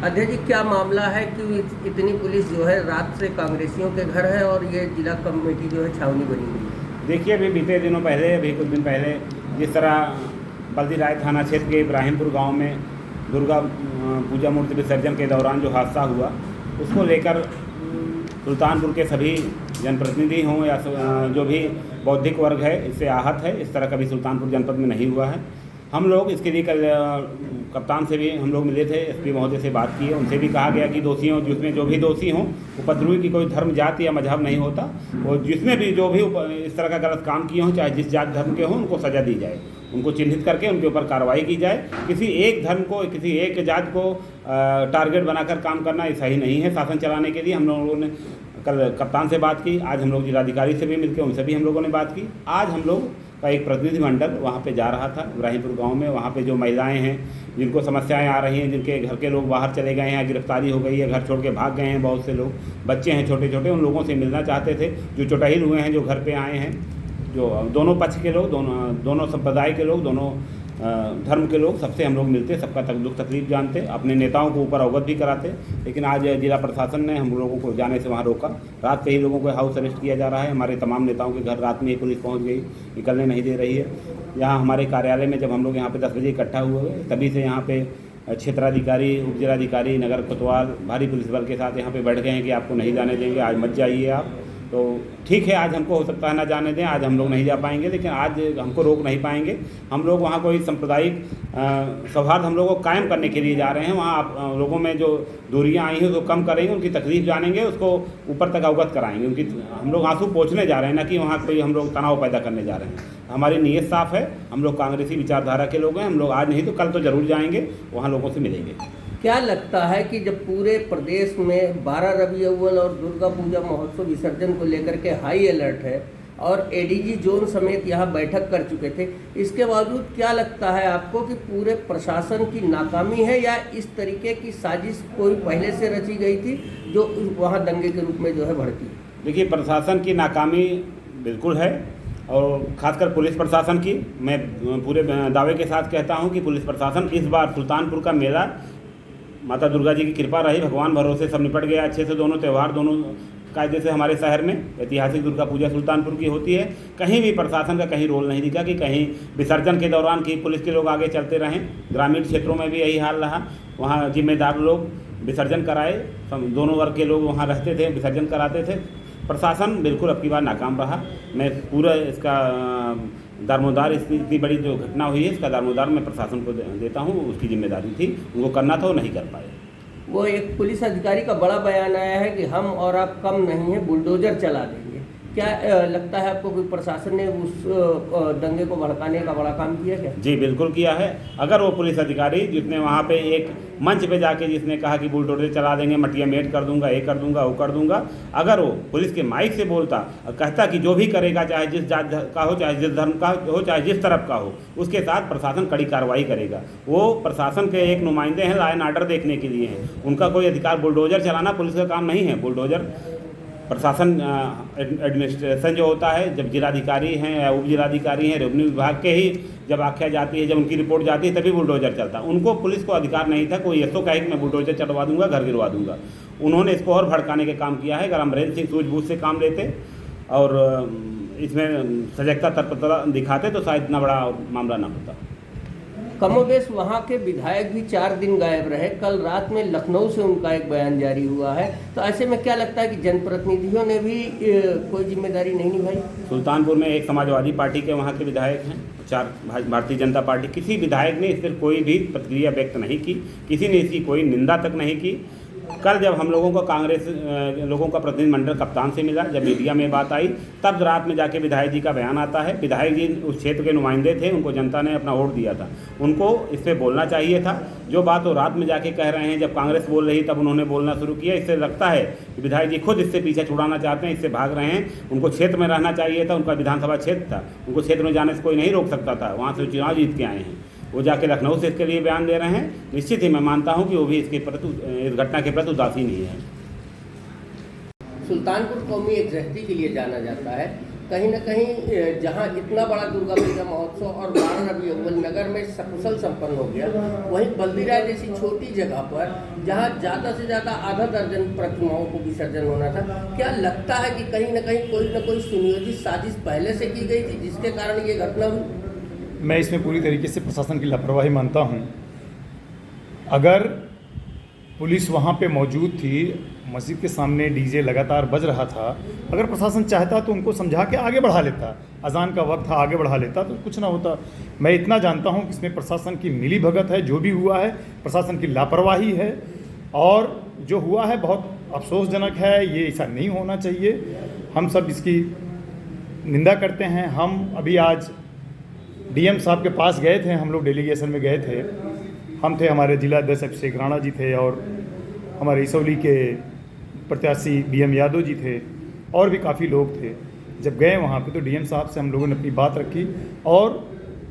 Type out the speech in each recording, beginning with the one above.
अध्यक्ष जी, क्या मामला है कि इतनी पुलिस जो है रात से कांग्रेसियों के घर है और ये जिला कमेटी जो है छावनी बनी हुई है? देखिए, अभी बीते दिनों पहले, अभी कुछ दिन पहले जिस तरह बल्दी राय थाना क्षेत्र के इब्राहिमपुर गांव में दुर्गा पूजा मूर्ति विसर्जन के दौरान जो हादसा हुआ, उसको लेकर सुल्तानपुर के सभी जनप्रतिनिधि हों या जो भी बौद्धिक वर्ग है इससे आहत है। इस तरह कभी सुल्तानपुर जनपद में नहीं हुआ है। हम लोग इसके लिए कल कप्तान से भी हम लोग मिले थे, एसपी महोदय से बात की है। उनसे भी कहा गया कि दोषियों, जिसमें जो भी दोषी हों, उपद्रवी की कोई धर्म, जाति या मजहब नहीं होता, और जिसमें भी जो भी इस तरह का गलत काम किए हों, चाहे जिस जात धर्म के हों, उनको सज़ा दी जाए, उनको चिन्हित करके उनके ऊपर कार्रवाई की जाए। किसी एक धर्म को, किसी एक जात को टारगेट बनाकर काम करना ये सही नहीं है। शासन चलाने के लिए हम लोगों ने कल कप्तान से बात की, आज हम लोग जिलाधिकारी से भी मिलकर उनसे भी हम लोगों ने बात की। आज हम लोग का एक प्रतिनिधिमंडल वहाँ पे जा रहा था इब्राहिमपुर गांव में। वहाँ पे जो महिलाएं हैं, जिनको समस्याएं आ रही हैं, जिनके घर के लोग बाहर चले गए हैं, गिरफ्तारी हो गई है, घर छोड़ के भाग गए हैं, बहुत से लोग, बच्चे हैं छोटे छोटे, उन लोगों से मिलना चाहते थे। जो चुटहिल हुए हैं, जो घर पे आए हैं, जो दोनों पक्ष के लोग, दोनों संप्रदाय के लोग, दोनों धर्म के लोग, सबसे हम लोग मिलते, सबका दुख तकलीफ जानते, अपने नेताओं को ऊपर अवगत भी कराते। लेकिन आज जिला प्रशासन ने हम लोगों को जाने से वहाँ रोका। रात से ही लोगों को हाउस अरेस्ट किया जा रहा है। हमारे तमाम नेताओं के घर रात में ही पुलिस पहुँच गई, निकलने नहीं दे रही है। यहाँ हमारे कार्यालय में जब हम लोग यहाँ पे 10 बजे इकट्ठा हुए, तभी से यहाँ पे क्षेत्राधिकारी, उप जिलाधिकारी, नगर कोतवाल भारी पुलिस बल के साथ यहाँ पे बैठ गए हैं कि आपको नहीं जाने देंगे, आज मत जाइए आप। तो ठीक है, आज हमको हो सकता है ना जाने दें, आज हम लोग नहीं जा पाएंगे, लेकिन आज हमको रोक नहीं पाएंगे। हम लोग वहाँ कोई सांप्रदायिक सौहार्द हम लोग को कायम करने के लिए जा रहे हैं। वहाँ आप लोगों में जो दूरियाँ आई हैं उसको कम करेंगे, उनकी तकलीफ जानेंगे, उसको ऊपर तक अवगत कराएंगे। उनकी हम लोग आंसू पोंछने जा रहे हैं, ना कि वहाँ कोई हम लोग तनाव पैदा करने जा रहे हैं। हमारी नीयत साफ़ है, हम लोग कांग्रेसी विचारधारा के लोग हैं। हम लोग आज नहीं तो कल तो ज़रूर जाएंगे, वहाँ लोगों से मिलेंगे। क्या लगता है कि जब पूरे प्रदेश में 12 रबी अव्वल और दुर्गा पूजा महोत्सव विसर्जन को लेकर के हाई अलर्ट है और एडीजी जोन समेत यहाँ बैठक कर चुके थे, इसके बावजूद क्या लगता है आपको कि पूरे प्रशासन की नाकामी है या इस तरीके की साजिश कोई पहले से रची गई थी जो वहाँ दंगे के रूप में जो है भड़की? देखिए, प्रशासन की नाकामी बिल्कुल है, और खासकर पुलिस प्रशासन की। मैं पूरे दावे के साथ कहता हूँ कि पुलिस प्रशासन इस बार सुल्तानपुर का मेला, माता दुर्गा जी की कृपा रही, भगवान भरोसे सब निपट गया अच्छे से। दोनों त्यौहार दोनों कायदे से हमारे शहर में ऐतिहासिक दुर्गा पूजा सुल्तानपुर की होती है। कहीं भी प्रशासन का कहीं रोल नहीं दिखा कि कहीं विसर्जन के दौरान कि पुलिस के लोग आगे चलते रहें। ग्रामीण क्षेत्रों में भी यही हाल रहा, वहाँ जिम्मेदार लोग विसर्जन कराए, दोनों वर्ग के लोग वहाँ रहते थे, विसर्जन कराते थे। प्रशासन बिल्कुल अब की बार नाकाम रहा। मैं पूरा इसका दारोमदार, इतनी बड़ी जो घटना हुई है इसका दारोमदार मैं प्रशासन को देता हूँ। उसकी जिम्मेदारी थी, उनको करना था, वो नहीं कर पाए। वो एक पुलिस अधिकारी का बड़ा बयान आया है कि हम और आप कम नहीं है, बुलडोजर चला देंगे। क्या लगता है आपको कि प्रशासन ने उस दंगे को भड़काने का बड़ा काम किया क्या? जी बिल्कुल किया है। अगर वो पुलिस अधिकारी जिसने वहाँ पे एक मंच पे जाके जिसने कहा कि बुलडोजर चला देंगे, मटिया मेट कर दूंगा, ये कर दूंगा, वो कर दूंगा, अगर वो पुलिस के माइक से बोलता और कहता कि जो भी करेगा, चाहे जिस जात का हो, चाहे जिस धर्म का हो, चाहे जिस तरफ का हो, उसके साथ प्रशासन कड़ी कार्रवाई करेगा। वो प्रशासन के एक नुमाइंदे हैं, लॉ एंड ऑर्डर देखने के लिए हैं। उनका कोई अधिकार बुलडोजर चलाना पुलिस का काम नहीं है। बुलडोजर प्रशासन एडमिनिस्ट्रेशन जो होता है, जब जिलाधिकारी हैं या उप जिलाधिकारी हैं, रेवेन्यू विभाग के ही जब आख्या जाती है, जब उनकी रिपोर्ट जाती है, तभी बुलडोजर चलता। उनको पुलिस को अधिकार नहीं था कोई ऐसो कहे कि मैं बुलडोजर चढ़वा दूंगा, घर गिरवा दूंगा। उन्होंने इसको और भड़काने के काम किया है। अगर अमरेंद्र सिंह सूझबूझ से काम लेते और इसमें सजगता तत्परता दिखाते तो शायद इतना बड़ा मामला ना होता। कमोबेश वहाँ के विधायक भी 4 दिन गायब रहे। कल रात में लखनऊ से उनका एक बयान जारी हुआ है, तो ऐसे में क्या लगता है कि जनप्रतिनिधियों ने भी कोई जिम्मेदारी नहीं निभाई? सुल्तानपुर में एक समाजवादी पार्टी के वहाँ के विधायक हैं, 4 भारतीय जनता पार्टी, किसी विधायक ने इस पर कोई भी प्रतिक्रिया व्यक्त नहीं की, किसी ने इसकी कोई निंदा तक नहीं की। कल जब हम लोगों को कांग्रेस लोगों का प्रतिनिधिमंडल कप्तान से मिला, जब मीडिया में बात आई, तब रात में जाके विधायक जी का बयान आता है। विधायक जी उस क्षेत्र के नुमाइंदे थे, उनको जनता ने अपना वोट दिया था, उनको इस पर बोलना चाहिए था। जो बात वो रात में जाके कह रहे हैं, जब कांग्रेस बोल रही तब उन्होंने बोलना शुरू किया। इससे लगता है कि विधायक जी खुद इससे पीछे छुड़ाना चाहते हैं, इससे भाग रहे हैं। उनको क्षेत्र में रहना चाहिए था, उनका विधानसभा क्षेत्र था, उनको क्षेत्र में जाने से कोई नहीं रोक सकता था। वहाँ से चुनाव जीत के आए हैं, वो जाके लखनऊ से इसके लिए बयान दे रहे हैं। निश्चित ही मैं मानता हूं कि वो भी इसके प्रति, इस घटना के प्रति उदासीन नहीं है। सुल्तानपुर कौमी एग्जैक्टी के लिए जाना जाता है, कहीं ना कहीं जहां इतना बड़ा दुर्गा पूजा महोत्सव और 12 रबी अव्वल नगर में सकुशल संपन्न हो गया, वहीं बल्दीराय जैसी छोटी जगह पर जहां ज़्यादा से ज़्यादा आधा दर्जन प्रतिमाओं को विसर्जन होना था, क्या लगता है कि कहीं ना कोई सुनियोजित साजिश पहले से की गई थी जिसके कारण ये घटना हुई? मैं इसमें पूरी तरीके से प्रशासन की लापरवाही मानता हूँ। अगर पुलिस वहाँ पे मौजूद थी, मस्जिद के सामने डीजे लगातार बज रहा था, अगर प्रशासन चाहता तो उनको समझा के आगे बढ़ा लेता, अजान का वक्त था आगे बढ़ा लेता तो कुछ ना होता। मैं इतना जानता हूँ कि इसमें प्रशासन की मिली भगत है, जो भी हुआ है प्रशासन की लापरवाही है, और जो हुआ है बहुत अफसोसजनक है। ये ऐसा नहीं होना चाहिए, हम सब इसकी निंदा करते हैं। हम अभी आज डीएम साहब के पास गए थे, हम लोग डेलीगेशन में गए थे, हम थे, हमारे जिला अध्यक्ष अभिषेक राणा जी थे और हमारे इसौली के प्रत्याशी बीएम यादव जी थे और भी काफ़ी लोग थे। जब गए वहाँ पे तो डीएम साहब से हम लोगों ने अपनी बात रखी और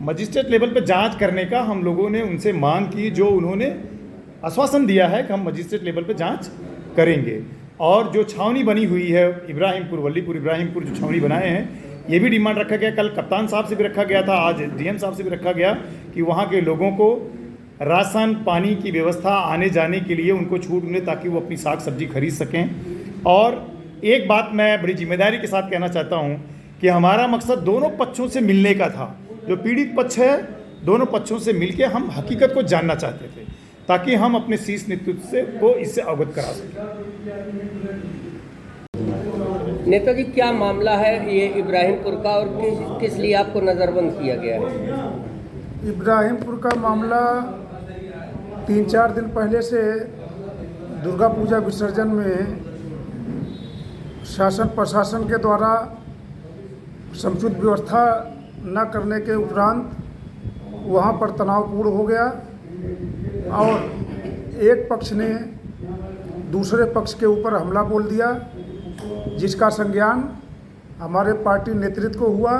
मजिस्ट्रेट लेवल पे जांच करने का हम लोगों ने उनसे मांग की, जो उन्होंने आश्वासन दिया है कि हम मजिस्ट्रेट लेवल पे जांच करेंगे। और जो छावनी बनी हुई है इब्राहिमपुर, वल्लीपुर इब्राहिमपुर जो छावनी बनाए हैं, ये भी डिमांड रखा गया, कल कप्तान साहब से भी रखा गया था, आज डीएम साहब से भी रखा गया कि वहाँ के लोगों को राशन पानी की व्यवस्था आने जाने के लिए उनको छूट मिले ताकि वो अपनी साग सब्जी खरीद सकें। और एक बात मैं बड़ी जिम्मेदारी के साथ कहना चाहता हूँ कि हमारा मकसद दोनों पक्षों से मिलने का था। जो पीड़ित पक्ष है, दोनों पक्षों से मिलके हम हकीकत को जानना चाहते थे ताकि हम अपने शीर्ष नेतृत्व से को इससे अवगत करा सकें। नेताजी, क्या मामला है ये इब्राहिमपुर का और किस लिए आपको नज़रबंद किया गया है? इब्राहिमपुर का मामला 3-4 दिन पहले से दुर्गा पूजा विसर्जन में शासन प्रशासन के द्वारा समुचित व्यवस्था न करने के उपरांत वहाँ पर तनावपूर्ण हो गया और एक पक्ष ने दूसरे पक्ष के ऊपर हमला बोल दिया, जिसका संज्ञान हमारे पार्टी नेतृत्व को हुआ।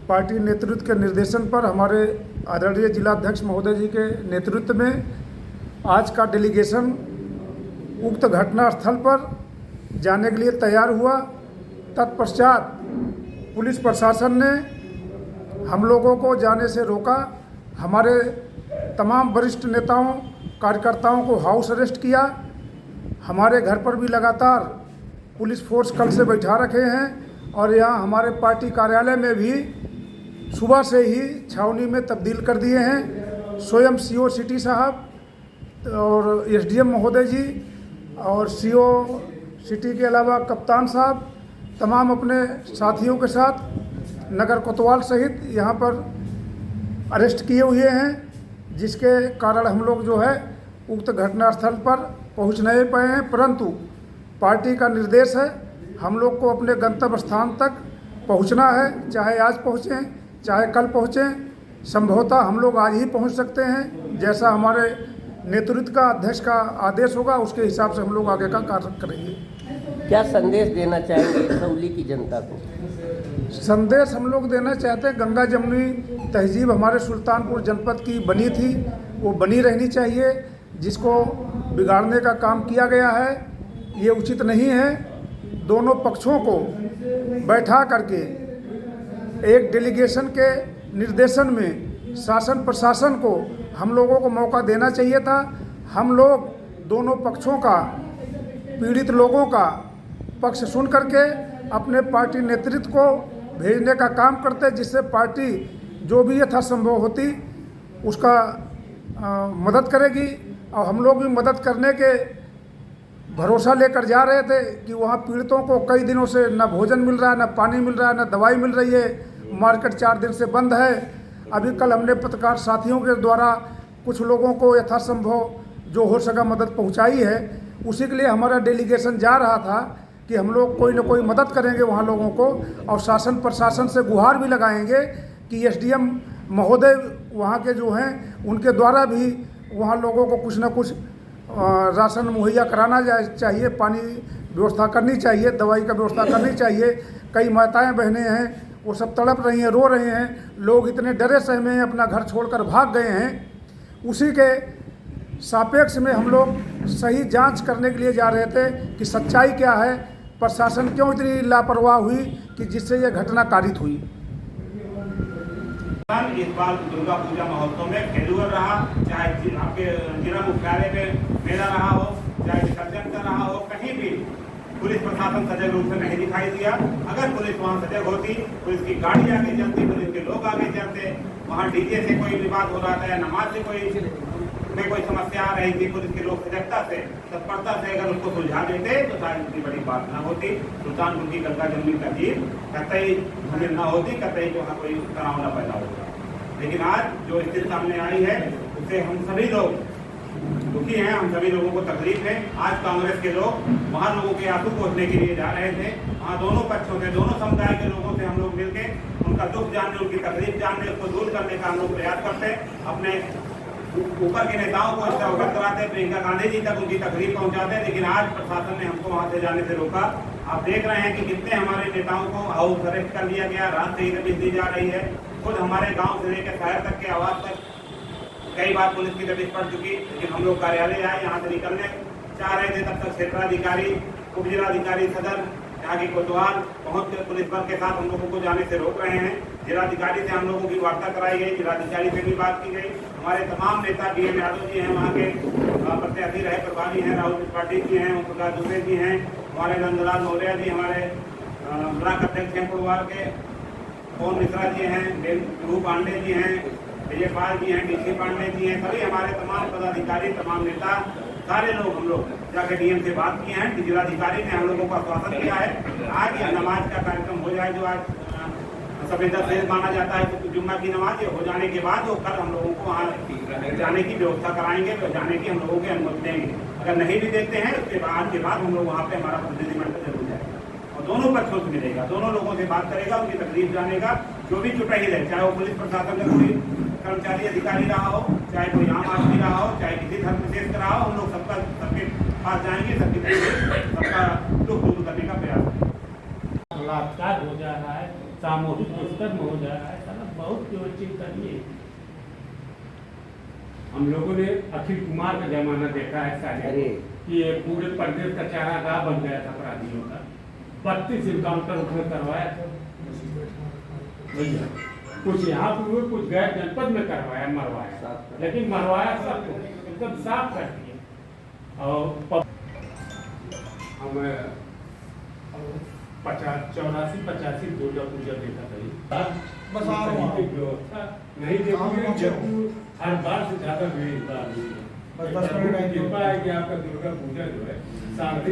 पार्टी नेतृत्व के निर्देशन पर हमारे आदरणीय जिलाध्यक्ष महोदय जी के नेतृत्व में आज का डेलीगेशन उक्त घटना स्थल पर जाने के लिए तैयार हुआ। तत्पश्चात पुलिस प्रशासन ने हम लोगों को जाने से रोका, हमारे तमाम वरिष्ठ नेताओं कार्यकर्ताओं को हाउस अरेस्ट किया। हमारे घर पर भी लगातार पुलिस फोर्स कल से बैठा रखे हैं और यहाँ हमारे पार्टी कार्यालय में भी सुबह से ही छावनी में तब्दील कर दिए हैं। स्वयं सीओ सिटी साहब और एसडीएम महोदय जी और सीओ सिटी के अलावा कप्तान साहब तमाम अपने साथियों के साथ नगर कोतवाल सहित यहाँ पर अरेस्ट किए हुए हैं, जिसके कारण हम लोग जो है उक्त घटनास्थल पर पहुँच नहीं पाए हैं। परंतु पार्टी का निर्देश है, हम लोग को अपने गंतव्य स्थान तक पहुँचना है, चाहे आज पहुँचें चाहे कल पहुँचें। संभवतः हम लोग आज ही पहुँच सकते हैं, जैसा हमारे नेतृत्व का अध्यक्ष का आदेश होगा उसके हिसाब से हम लोग आगे का कार्य करेंगे। क्या संदेश देना चाहेंगे इसौली की जनता को? संदेश हम लोग देना चाहते हैं, गंगा जमुनी तहजीब हमारे सुल्तानपुर जनपद की बनी थी, वो बनी रहनी चाहिए। जिसको बिगाड़ने का काम किया गया है ये उचित नहीं है। दोनों पक्षों को बैठा करके एक डेलीगेशन के निर्देशन में शासन प्रशासन को हम लोगों को मौका देना चाहिए था। हम लोग दोनों पक्षों का, पीड़ित लोगों का पक्ष सुन करके अपने पार्टी नेतृत्व को भेजने का काम करते, जिससे पार्टी जो भी यथासंभव होती उसका मदद करेगी। और हम लोग भी मदद करने के भरोसा लेकर जा रहे थे कि वहाँ पीड़ितों को कई दिनों से न भोजन मिल रहा है, न पानी मिल रहा है, न दवाई मिल रही है। मार्केट 4 दिन से बंद है। अभी कल हमने पत्रकार साथियों के द्वारा कुछ लोगों को यथासंभव जो हो सका मदद पहुंचाई है। उसी के लिए हमारा डेलीगेशन जा रहा था कि हम लोग कोई न कोई मदद करेंगे वहाँ लोगों को, और शासन प्रशासन से गुहार भी लगाएंगे कि एसडीएम महोदय वहाँ के जो हैं उनके द्वारा भी वहाँ लोगों को कुछ न कुछ राशन मुहैया कराना चाहिए, पानी व्यवस्था करनी चाहिए, दवाई का व्यवस्था करनी चाहिए। कई माताएं बहनें हैं वो सब तड़प रही हैं, रो रहे हैं। लोग इतने डरे सहमे हैं, अपना घर छोड़कर भाग गए हैं। उसी के सापेक्ष में हम लोग सही जांच करने के लिए जा रहे थे कि सच्चाई क्या है। प्रशासन क्यों इतनी लापरवाह हुई कि जिससे ये घटना कारित हुई। इस बार दुर्गा पूजा महोत्सव में फेलुअर रहा, चाहे आपके जिला मुख्यालय में मेला रहा हो, चाहे विसर्जन का रहा हो, कहीं भी पुलिस प्रशासन सजग रूप से नहीं दिखाई दिया। अगर पुलिस वहाँ सजग होती, पुलिस की गाड़ी आगे चलती, पुलिस के लोग आगे चलते, वहाँ डीजे से कोई विवाद हो रहा था, नमाज से कोई समस्या आ रही थी, पुलिस के लोग सजगता से तत्परता से अगर उसको सुलझा देते तो शायद इतनी बड़ी बात ना होती। सुल्तानपुर की गंगा जमुनी तहजीब कतई धूमिल ना होती, कतई वहाँ कोई तनाव न पैदा होता। लेकिन आज जो स्थिति सामने आई है उससे हम सभी लोग दुखी हैं, हम सभी लोगों को तकलीफ है। आज कांग्रेस के लोग वहाँ लोगों के आंसू पोंछने के लिए जा रहे थे। वहाँ दोनों पक्षों से, दोनों समुदाय के लोगों से हम लोग मिलकर उनका दुख जानने, उनकी तकलीफ जानने, उसको दूर करने का हम लोग प्रयास करते हैं। अपने ऊपर के नेताओं को इससे अवगत कराते, प्रियंका गांधी जी तक उनकी तकलीफ पहुंचाते हैं। लेकिन आज प्रशासन ने हमको वहाँ से जाने से रोका। आप देख रहे हैं कि कितने हमारे नेताओं को हाउस अरेस्ट कर लिया गया, रात से ही नोटिस दी जा रही है। खुद हमारे गाँव से लेकर शहर तक के आवास तक कई बार पुलिस की नोटिस पड़ चुकी। लेकिन हम लोग कार्यालय आए, यहाँ से निकलने चाह रहे थे, तब तक क्षेत्राधिकारी, उप जिलाधिकारी सदर, यहाँ की कोतवाल पहुँच कर पुलिस बल के साथ हम लोगों को जाने से रोक रहे हैं। जिलाधिकारी से हम लोगों की वार्ता कराई गई, जिलाधिकारी से भी बात की गई। हमारे तमाम नेता BM यादव जी हैं, वहाँ के प्रत्याशी रहे प्रभारी हैं, राहुल त्रिपाठी जी हैं, ओम प्रकाश दुबे जी हैं, हमारे नंदलाल मौर्य जी, हमारे ब्लॉक अध्यक्ष हैं पुरवार के, पवन मिश्रा जी हैं, ध्रुव पांडे जी हैं, विजय पाल जी हैं, DC पांडे जी हैं, सभी हमारे तमाम पदाधिकारी, तमाम नेता, सारे लोग हम लोग जाकर DM से बात किए हैं। जिलाधिकारी ने हम लोगों को आश्वासन दिया है आज यह नमाज का कार्यक्रम हो जाए, जो आज सफेदा से माना जाता है जुम्मा की नमाज, हो जाने के बाद वो कल हम लोगों को वहाँ जाने की व्यवस्था कराएंगे, तो जाने की हम लोगों की अनुमति देंगे। अगर नहीं भी देते हैं उसके बाद हम लोग वहाँ पे हमारा प्रतिनिधिमंडल जरूर जाएगा और दोनों पक्षों से मिलेगा, दोनों लोगों से बात करेगा, उनकी तकलीफ जानेगा। जो भी चुटाई रहे, चाहे वो पुलिस प्रशासन का कोई कर्मचारी अधिकारी रहा हो, चाहे कोई आम आदमी रहा हो, चाहे किसी धर्म विशेष का रहा हो, हम लोग सबके पास जाएंगे, सबका दुख दूर करने का प्रयास करेंगे। बलात्कार हो जा रहा है, सामूहिक दुष्कर्म हो जा रहा है, बहुत चिंता करिए। हम लोगों ने अखिल कुमार का जमाना देखा है सारे कि पूरे प्रदेश का चारागाह बन गया था अपराधियों का। 32 इनकाउंटर उसने करवाया था भैया, कुछ यहाँ पे हुए, कुछ गैर जनपद में करवाया, मरवाया, लेकिन मरवाया सबको एकदम साफ कर दिया। और हम 84-85 दुर्गा पूजा देखा था, बस व्यवस्था नहीं देखी, हर बार से ज्यादा भीड़ इस बार कृपा है कि आपका दुर्गा पूजा जो है शांति